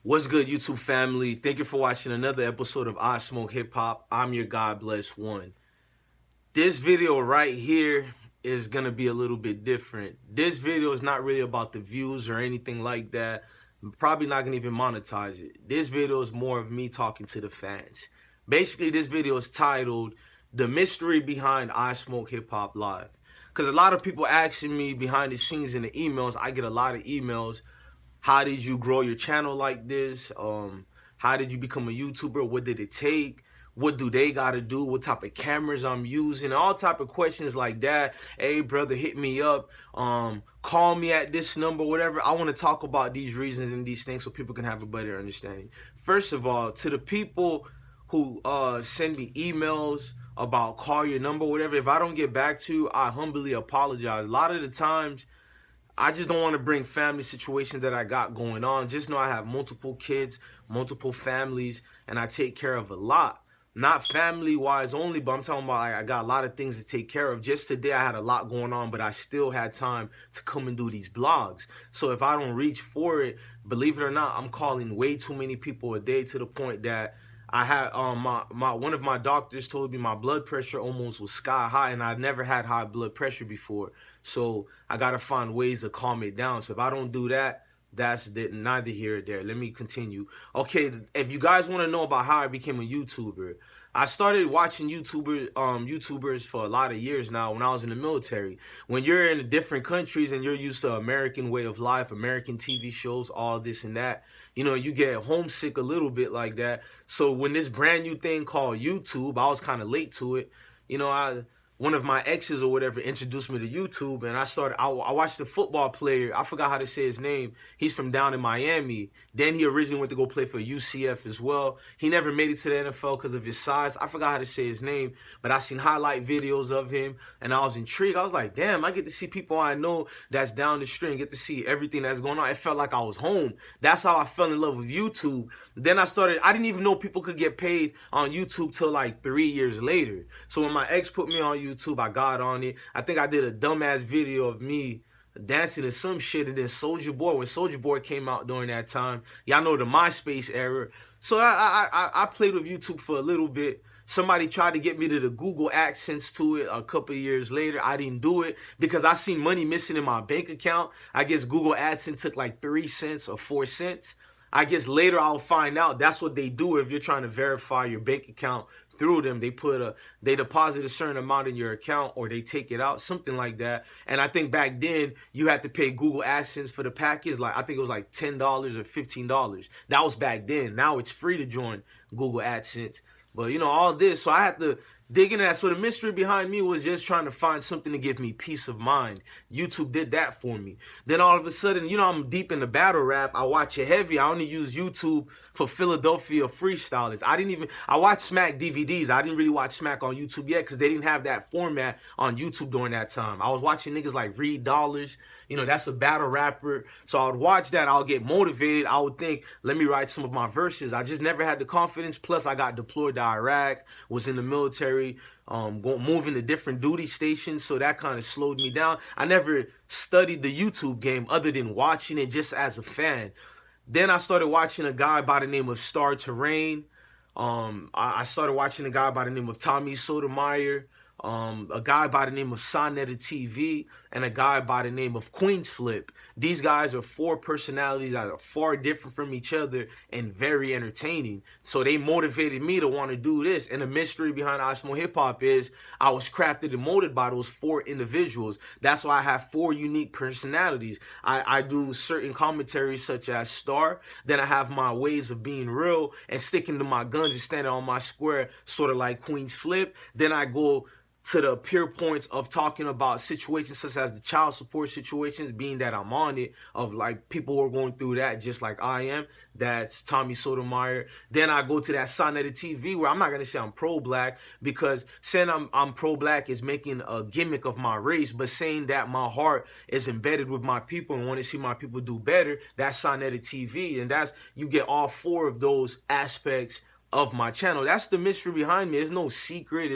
What's good, YouTube family? Thank you for watching another episode of IsmokeHiphop. I'm your guy, BlessOne. This video right here is gonna be a little bit different. This video is not really about the views or anything like that. I'm probably not gonna even monetize it. This video is more of me talking to the fans. Basically, this video is titled "The Mystery Behind IsmokeHiphop Live." Because a lot of people asking me behind the scenes in the emails, I get a lot of emails. How did you grow your channel like this? How did you become a YouTuber? What did it take? What do they gotta do? What type of cameras I'm using? All type of questions like that. Hey brother, hit me up. Call me at this number, whatever. I want to talk about these reasons and these things so people can have a better understanding. First of all, to the people who send me emails about call your number, whatever, if I don't get back to you, I humbly apologize. A lot of the times, I just don't want to bring family situations that I got going on. Just know I have multiple kids, multiple families, and I take care of a lot. Not family-wise only, but I'm talking about I got a lot of things to take care of. Just today I had a lot going on, but I still had time to come and do these vlogs. So if I don't reach for it, believe it or not, I'm calling way too many people a day to the point that I had one of my doctors told me my blood pressure almost was sky high, and I never had high blood pressure before. So I gotta find ways to calm it down. So if I don't do that, that's neither here or there. Let me continue. Okay, if you guys want to know about how I became a YouTuber, I started watching YouTubers for a lot of years now when I was in the military. When you're in different countries and you're used to American way of life, American TV shows, all this and that, you know, you get homesick a little bit like that. So when this brand new thing called YouTube, I was kind of late to it. You know, one of my exes or whatever introduced me to YouTube, and I watched the football player. I forgot how to say his name. He's from down in Miami. Then he originally went to go play for UCF as well. He never made it to the NFL because of his size. I forgot how to say his name, but I seen highlight videos of him, and I was intrigued. I was like, damn, I get to see people I know that's down the street and get to see everything that's going on. It felt like I was home. That's how I fell in love with YouTube. Then I didn't even know people could get paid on YouTube till like 3 years later. So when my ex put me on YouTube, I got on it. I think I did a dumbass video of me dancing to some shit, and then Soulja Boy, when Soulja Boy came out during that time, y'all know the MySpace era. So I played with YouTube for a little bit. Somebody tried to get me to the Google AdSense to it a couple of years later. I didn't do it because I seen money missing in my bank account. I guess Google AdSense took like 3 cents or 4 cents. I guess later I'll find out that's what they do if you're trying to verify your bank account through them. They deposit a certain amount in your account, or they take it out, something like that. And I think back then you had to pay Google AdSense for the package. Like I think it was like $10 or $15. That was back then. Now it's free to join Google AdSense. But you know, all this, so I had to dig into that. So the mystery behind me was just trying to find something to give me peace of mind. YouTube did that for me. Then all of a sudden, you know, I'm deep in the battle rap. I watch it heavy. I only use YouTube for Philadelphia freestylers. I watched Smack DVDs. I didn't really watch Smack on YouTube yet because they didn't have that format on YouTube during that time. I was watching niggas like Reed Dollars. You know, that's a battle rapper. So I would watch that. I'll get motivated. I would think, let me write some of my verses. I just never had the confidence. Plus, I got deployed to Iraq, was in the military, moving to different duty stations. So that kind of slowed me down. I never studied the YouTube game other than watching it just as a fan. Then I started watching a guy by the name of Star Terrain. I started watching a guy by the name of Tommy Sotomayor. A guy by the name of Sonetta TV, and a guy by the name of Queens Flip. These guys are 4 personalities that are far different from each other and very entertaining. So they motivated me to want to do this. And the mystery behind IsmokeHiphop is I was crafted and molded by those 4 individuals. That's why I have 4 unique personalities. I do certain commentaries such as Star. Then I have my ways of being real and sticking to my guns and standing on my square, sort of like Queens Flip. Then I go to the pure points of talking about situations such as the child support situations, being that I'm on it, of like people who are going through that just like I am. That's Tommy Sotomayor. Then I go to that Sonetta TV where I'm not going to say I'm pro-black, because saying I'm pro-black is making a gimmick of my race, but saying that my heart is embedded with my people and want to see my people do better, that's Sonetta TV. And that's, you get all 4 of those aspects of my channel. That's the mystery behind me. There's no secret.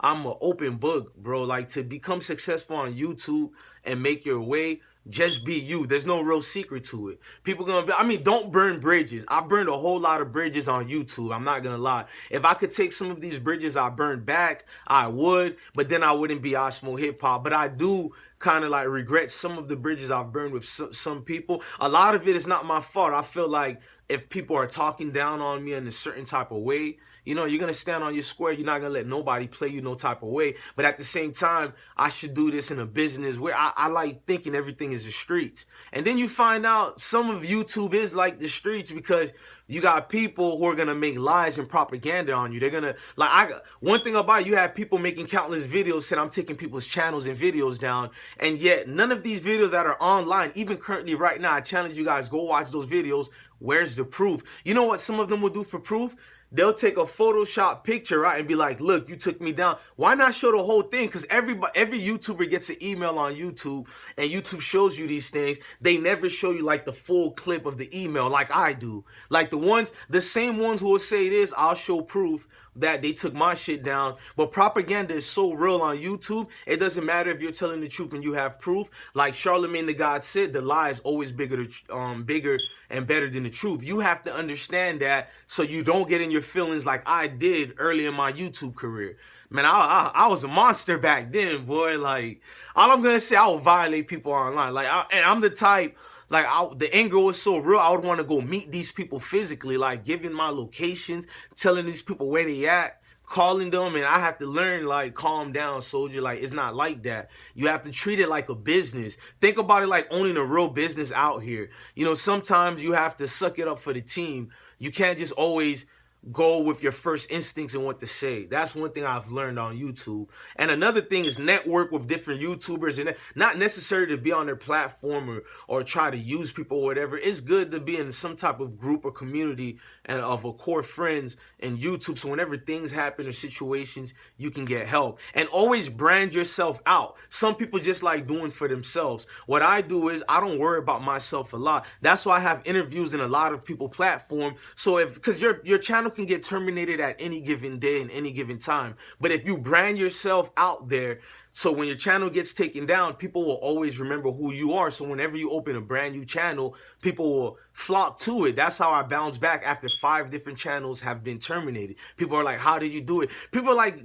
I'm an open book, bro. Like, to become successful on YouTube and make your way, Just be you. There's no real secret to it. People gonna be, I mean, don't burn bridges. I burned a whole lot of bridges on YouTube. I'm not gonna lie. If I could take some of these bridges I burned back, I would, but then I wouldn't be IsmokeHiphop. But I do kind of like regret some of the bridges I've burned with some people. A lot of it is not my fault. I feel like if people are talking down on me in a certain type of way, you know, you're going to stand on your square. You're not going to let nobody play you no type of way. But at the same time, I should do this in a business where I like thinking everything is the streets. And then you find out some of YouTube is like the streets because you got people who are going to make lies and propaganda on you. They're going to, like, one thing about it, you have people making countless videos saying I'm taking people's channels and videos down. And yet none of these videos that are online, even currently right now, I challenge you guys, go watch those videos. Where's the proof? You know what some of them will do for proof? They'll take a Photoshop picture, right, and be like, look, you took me down. Why not show the whole thing? Because every YouTuber gets an email on YouTube, and YouTube shows you these things. They never show you, like, the full clip of the email like I do. Like, the same ones who will say this, I'll show proof that they took my shit down. But propaganda is so real on YouTube, it doesn't matter if you're telling the truth and you have proof. Like Charlemagne the God said, the lie is always bigger and better than the truth. You have to understand that so you don't get in your feelings like I did early in my YouTube career. Man, I was a monster back then, boy. Like, all I'm gonna say, I would violate people online. Like, and I'm the type, like, the anger was so real, I would want to go meet these people physically, like giving my locations, telling these people where they at, calling them, and I have to learn, like, calm down, soldier. Like, it's not like that. You have to treat it like a business. Think about it like owning a real business out here. You know, sometimes you have to suck it up for the team. You can't just always go with your first instincts and what to say. That's one thing I've learned on YouTube. And another thing is network with different YouTubers, and not necessarily to be on their platform or try to use people or whatever. It's good to be in some type of group or community and of a core friends in YouTube, so whenever things happen or situations, you can get help. And always brand yourself out. Some people just like doing for themselves. What I do is I don't worry about myself a lot. That's why I have interviews in a lot of people platform. So because your channel can get terminated at any given day and any given time. But if you brand yourself out there, so when your channel gets taken down, people will always remember who you are. So whenever you open a brand new channel, people will flock to it. That's how I bounce back after 5 different channels have been terminated. People are like, how did you do it? People are like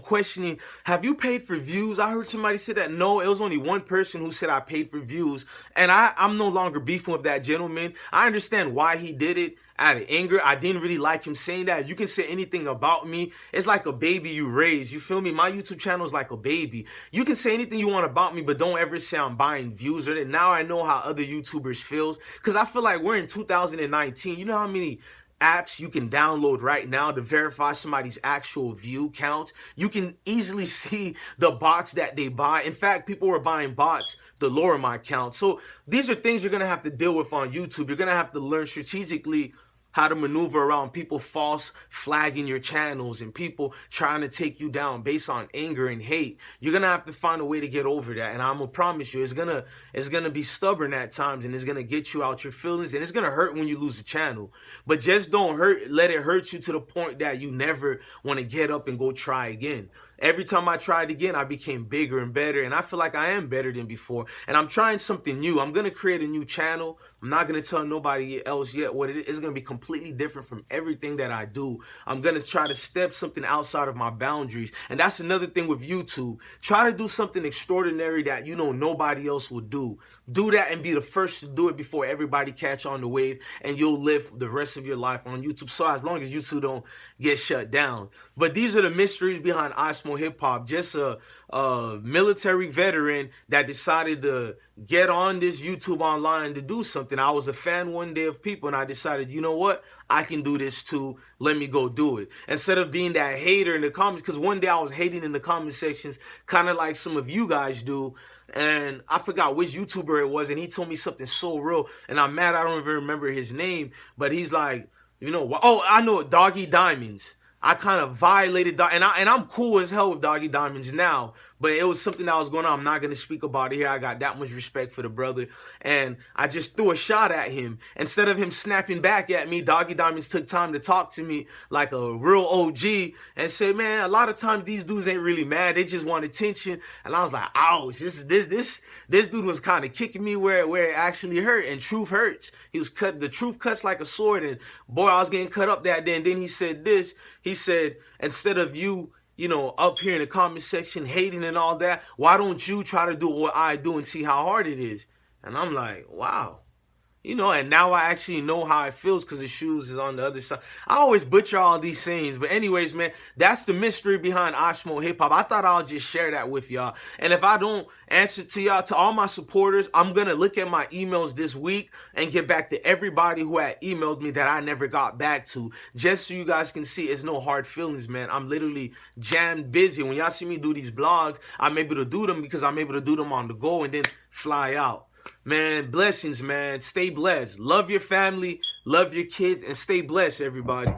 questioning, have you paid for views? I heard somebody say that. No, it was only one person who said I paid for views. And I'm no longer beefing with that gentleman. I understand why he did it. Out of anger, I didn't really like him saying that. You can say anything about me. It's like a baby you raise. You feel me? My YouTube channel is like a baby. You can say anything you want about me, but don't ever say I'm buying views or that. Now I know how other YouTubers feels, because I feel like we're in 2019. You know how many apps you can download right now to verify somebody's actual view count? You can easily see the bots that they buy. In fact, people were buying bots to lower my count. So these are things you're going to have to deal with on YouTube. You're going to have to learn strategically how to maneuver around people false flagging your channels and people trying to take you down based on anger and hate. You're gonna have to find a way to get over that, and I'm gonna promise you, it's gonna be stubborn at times, and it's gonna get you out your feelings, and it's gonna hurt when you lose a channel. But just don't let it hurt you to the point that you never want to get up and go try again. Every time I tried again, I became bigger and better, and I feel like I am better than before. And I'm trying something new. I'm gonna create a new channel. I'm not gonna tell nobody else yet what it is. It's gonna be completely different from everything that I do. I'm gonna try to step something outside of my boundaries. And that's another thing with YouTube. Try to do something extraordinary that you know nobody else will do. Do that and be the first to do it before everybody catch on the wave, and you'll live the rest of your life on YouTube. So as long as YouTube don't get shut down. But these are the mysteries behind IsmokeHiphop. Just a military veteran that decided to get on this YouTube online to do something. I was a fan one day of people, and I decided, you know what? I can do this too. Let me go do it. Instead of being that hater in the comments, because one day I was hating in the comment sections, kind of like some of you guys do. And I forgot which YouTuber it was, and he told me something so real, and I'm mad I don't even remember his name, but he's like, you know what? Oh, I know, Doggy Diamonds. I kind of violated, and I'm cool as hell with Doggy Diamonds now, But it was something that was going on. I'm not going to speak about it here. I got that much respect for the brother. And I just threw a shot at him. Instead of him snapping back at me, Doggy Diamonds took time to talk to me like a real OG and said, man, a lot of times these dudes ain't really mad. They just want attention. And I was like, ouch, this dude was kind of kicking me where it actually hurt. And truth hurts. The truth cuts like a sword. And boy, I was getting cut up that day. And then he said this. He said, instead of you know, up here in the comment section hating and all that, why don't you try to do what I do and see how hard it is? And I'm like, wow. You know, and now I actually know how it feels because the shoes is on the other side. I always butcher all these sayings. But anyways, man, that's the mystery behind IsmokeHiphop. I thought I'll just share that with y'all. And if I don't answer to y'all, to all my supporters, I'm going to look at my emails this week and get back to everybody who had emailed me that I never got back to. Just so you guys can see, it's no hard feelings, man. I'm literally jammed busy. When y'all see me do these vlogs, I'm able to do them because I'm able to do them on the go and then fly out. Man, blessings, man. Stay blessed. Love your family, love your kids, and stay blessed, everybody.